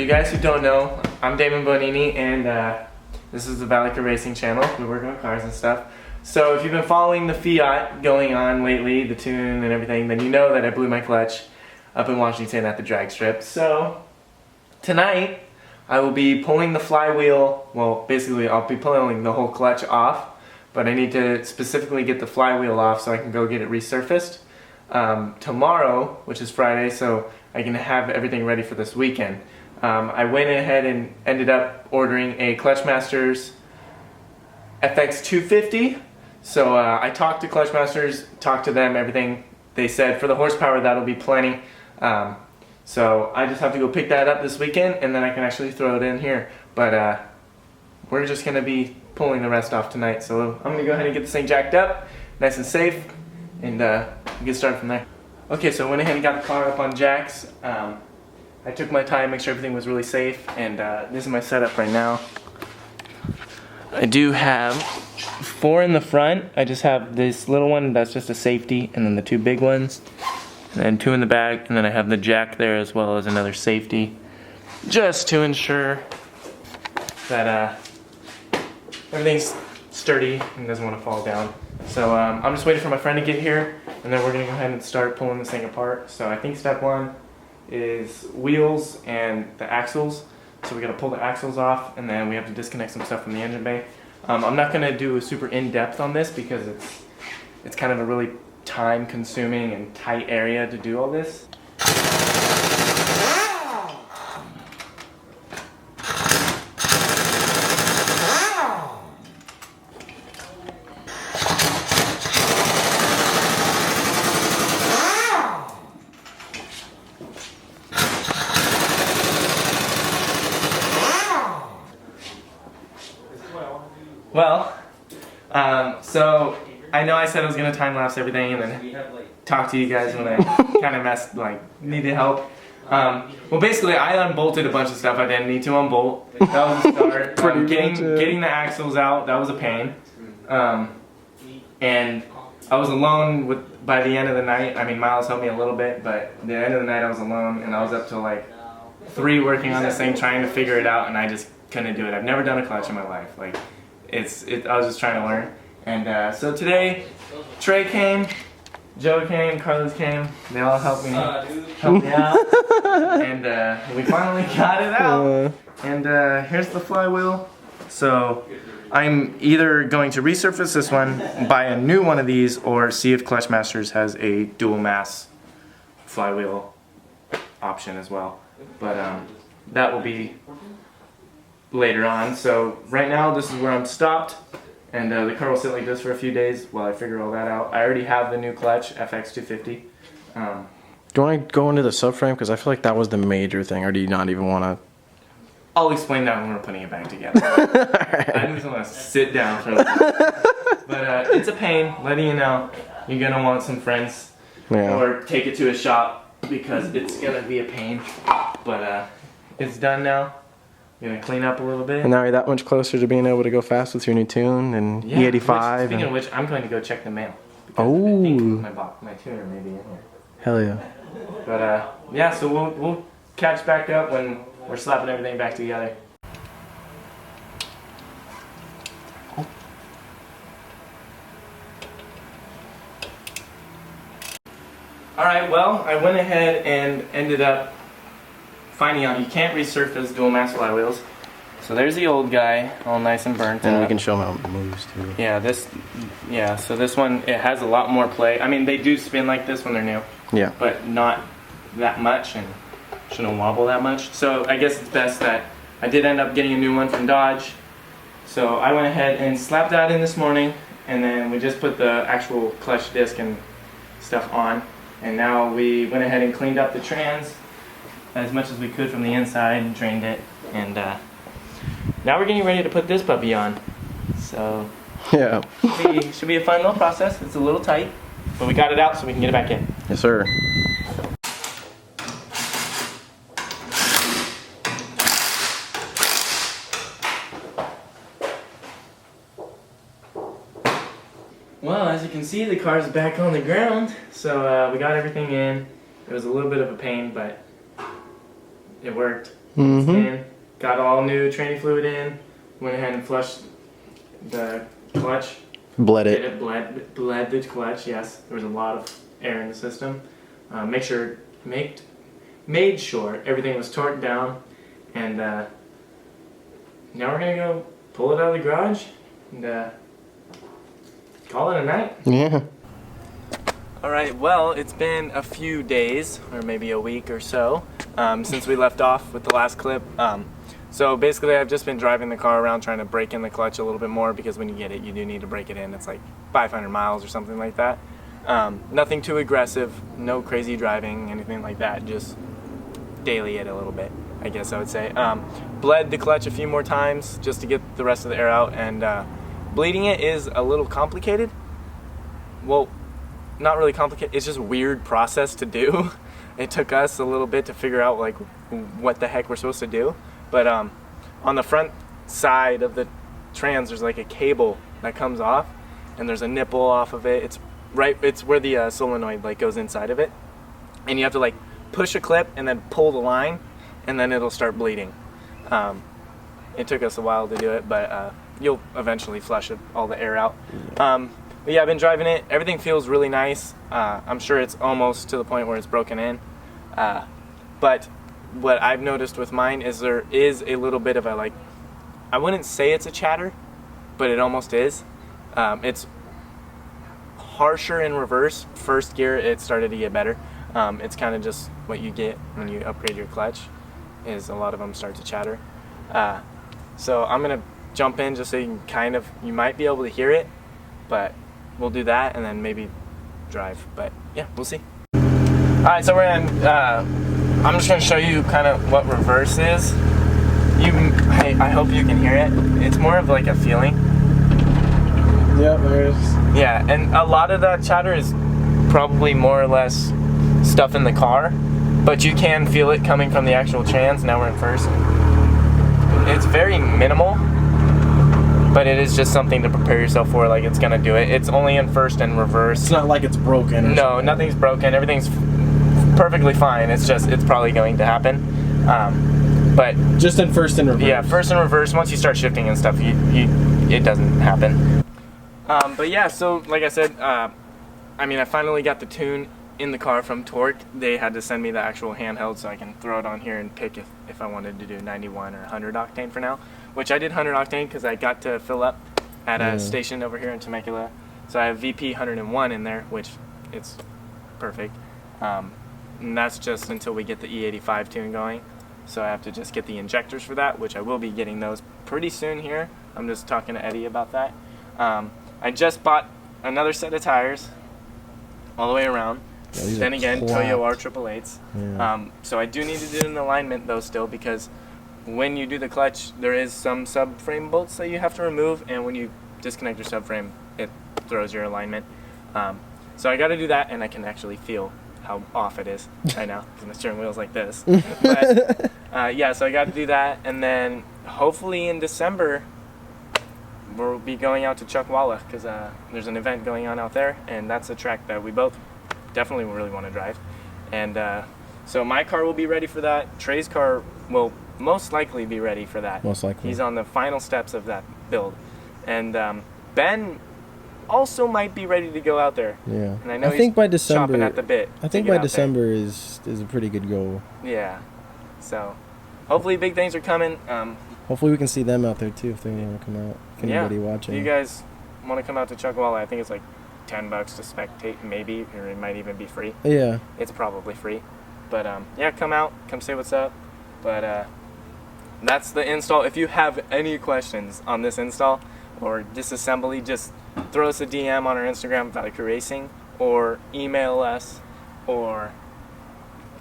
you guys who don't know, I'm Damon Bonini, and this is the Valica Racing channel. We work on cars and stuff. So if you've been following the Fiat going on lately, the tune and everything, then you know that I blew my clutch up in Washington at the drag strip. So tonight I will be pulling the flywheel, well basically I'll be pulling the whole clutch off, but I need to specifically get the flywheel off so I can go get it resurfaced. Tomorrow, which is Friday, so I can have everything ready for this weekend. I went ahead and ended up ordering a Clutchmasters FX 250. So I talked to Clutchmasters, talked to them, everything. They said for the horsepower that'll be plenty. So I just have to go pick that up this weekend and then I can actually throw it in here. But we're just going to be pulling the rest off tonight. So I'm going to go ahead and get this thing jacked up, nice and safe, and get started from there. Okay, so I went ahead and got the car up on jacks. I took my time, make sure everything was really safe, and this is my setup right now. I do have 4 in the front. I just have this little one that's just a safety, and then the 2 big ones, and then 2 in the back, and then I have the jack there as well as another safety, just to ensure that everything's sturdy and doesn't want to fall down. So I'm just waiting for my friend to get here, and then we're going to go ahead and start pulling this thing apart. So I think step 1 is wheels and the axles. So we got to pull the axles off, and then we have to disconnect some stuff from the engine bay. I'm not going to do a super in-depth on this because it's kind of a really time-consuming and tight area to do all this. Well, so I know I said I was going to time-lapse everything and then talk to you guys when I kind of needed help. Well, basically, I unbolted a bunch of stuff I didn't need to unbolt. That was a start. Getting the axles out, that was a pain. And I was alone by the end of the night. I mean, Miles helped me a little bit, but the end of the night I was alone, and I was up till like 3 working on this thing, trying to figure it out, and I just couldn't do it. I've never done a clutch in my life. I was just trying to learn. And so today, Trey came, Joe came, Carlos came. They all helped me out. And we finally got it out. And here's the flywheel. So I'm either going to resurface this one, buy a new one of these, or see if Clutchmasters has a dual mass flywheel option as well. But that will be later on. So right now this is where I'm stopped, and the car will sit like this for a few days while I figure all that out. I already have the new clutch, FX 250. Do you want to go into the subframe? Because I feel like that was the major thing, or do you not even want to? I'll explain that when we're putting it back together. Right. I just want to sit down for a little bit. But it's a pain, letting you know. You're going to want some friends, or take it to a shop because it's going to be a pain. But it's done now. I'm going to clean up a little bit. And now you're that much closer to being able to go fast with your new tune and E85. Speaking of which, I'm going to go check the mail. Oh. I think my tuner may be in here. Hell yeah. But yeah, so we'll catch back up when we're slapping everything back together. Alright, well, I went ahead and ended up finding out you can't resurface dual mass flywheels. So there's the old guy, all nice and burnt and up. We can show them how it moves too. Yeah, so this one, it has a lot more play. I mean, they do spin like this when they're new. Yeah. But not that much, and shouldn't wobble that much. So I guess it's best that I did end up getting a new one from Dodge. So I went ahead and slapped that in this morning, and then we just put the actual clutch disc and stuff on. And now we went ahead and cleaned up the trans as much as we could from the inside and drained it. And now we're getting ready to put this puppy on. So yeah, should be a fun little process. It's a little tight, but we got it out so we can get it back in. Yes, sir. Well, as you can see, the car's back on the ground, so we got everything in. It was a little bit of a pain, but it worked. in. Got all new training fluid in. Went ahead and flushed the clutch. Bled it. It bled the clutch. Yes, there was a lot of air in the system. Made sure everything was torqued down, and now we're gonna go pull it out of the garage and call it a night. Yeah. Alright, well, it's been a few days, or maybe a week or so, since we left off with the last clip. So basically I've just been driving the car around trying to break in the clutch a little bit more, because when you get it, you do need to break it in. It's like 500 miles or something like that. Nothing too aggressive, no crazy driving, anything like that, just daily it a little bit, I guess I would say. Bled the clutch a few more times just to get the rest of the air out, and bleeding it is a little complicated. Well, not really complicated, it's just a weird process to do. It took us a little bit to figure out like what the heck we're supposed to do. But on the front side of the trans, there's like a cable that comes off, and there's a nipple off of it. It's where the solenoid like goes inside of it, and you have to like push a clip and then pull the line, and then it'll start bleeding. It took us a while to do it, but you'll eventually flush all the air out. But yeah, I've been driving it. Everything feels really nice. I'm sure it's almost to the point where it's broken in. But what I've noticed with mine is there is a little bit of a, like, I wouldn't say it's a chatter, but it almost is. It's harsher in reverse. First gear, it started to get better. It's kind of just what you get when you upgrade your clutch, is a lot of them start to chatter. So I'm gonna jump in just so you can you might be able to hear it, but we'll do that and then maybe drive. But yeah, we'll see. Alright, so I'm just gonna show you kind of what reverse is. I hope you can hear it. It's more of like a feeling. Yeah, there's. Yeah, and a lot of that chatter is probably more or less stuff in the car, but you can feel it coming from the actual trans. Now we're in first. It's very minimal, but it is just something to prepare yourself for, like it's gonna do it. It's only in first and reverse. It's not like it's broken. No, nothing's broken. Everything's perfectly fine. It's probably going to happen. But just in first and reverse. Yeah, first and reverse. Once you start shifting and stuff, it doesn't happen. But yeah, so like I said, I finally got the tune in the car from Tork. They had to send me the actual handheld so I can throw it on here and pick if I wanted to do 91 or 100 octane for now, which I did 100 octane because I got to fill up at a station over here in Temecula. So I have VP 101 in there, which it's perfect. And that's just until we get the E85 tune going. So I have to just get the injectors for that, which I will be getting those pretty soon here. I'm just talking to Eddie about that. I just bought another set of tires all the way around. Yeah, then again, clapped. Toyo R888s. Yeah. So I do need to do an alignment though still, because when you do the clutch, there is some subframe bolts that you have to remove, and when you disconnect your subframe, it throws your alignment. So I got to do that, and I can actually feel how off it is right now because my steering wheel's like this. But yeah, so I got to do that, and then hopefully in December we'll be going out to Chuckwalla because there's an event going on out there, and that's a track that we both definitely really want to drive. And so my car will be ready for that. Trey's car will most likely be ready for that. Most likely. He's on the final steps of that build. And Ben also might be ready to go out there. Yeah. And I know think by December, chomping at the bit. I think by December is a pretty good goal. Yeah. So hopefully big things are coming. Hopefully we can see them out there too if they want to come out. If anybody watching. If you guys want to come out to Chuckwalla, I think it's like $10 to spectate, maybe, or it might even be free. Yeah. It's probably free. But yeah, come out, come say what's up. But that's the install. If you have any questions on this install or disassembly, just throw us a DM on our Instagram, Valley Crew Racing, or email us, or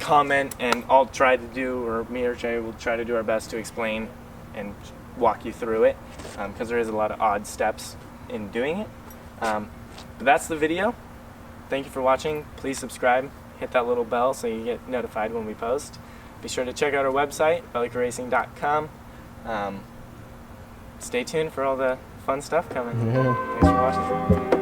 comment, and I'll try to do, or me or Jay will try to do our best to explain and walk you through it, because there is a lot of odd steps in doing it. But that's the video. Thank you for watching. Please subscribe, hit that little bell so you get notified when we post. Be sure to check out our website, valleycrewracing.com. Stay tuned for all the fun stuff coming. Yeah. Thanks for watching.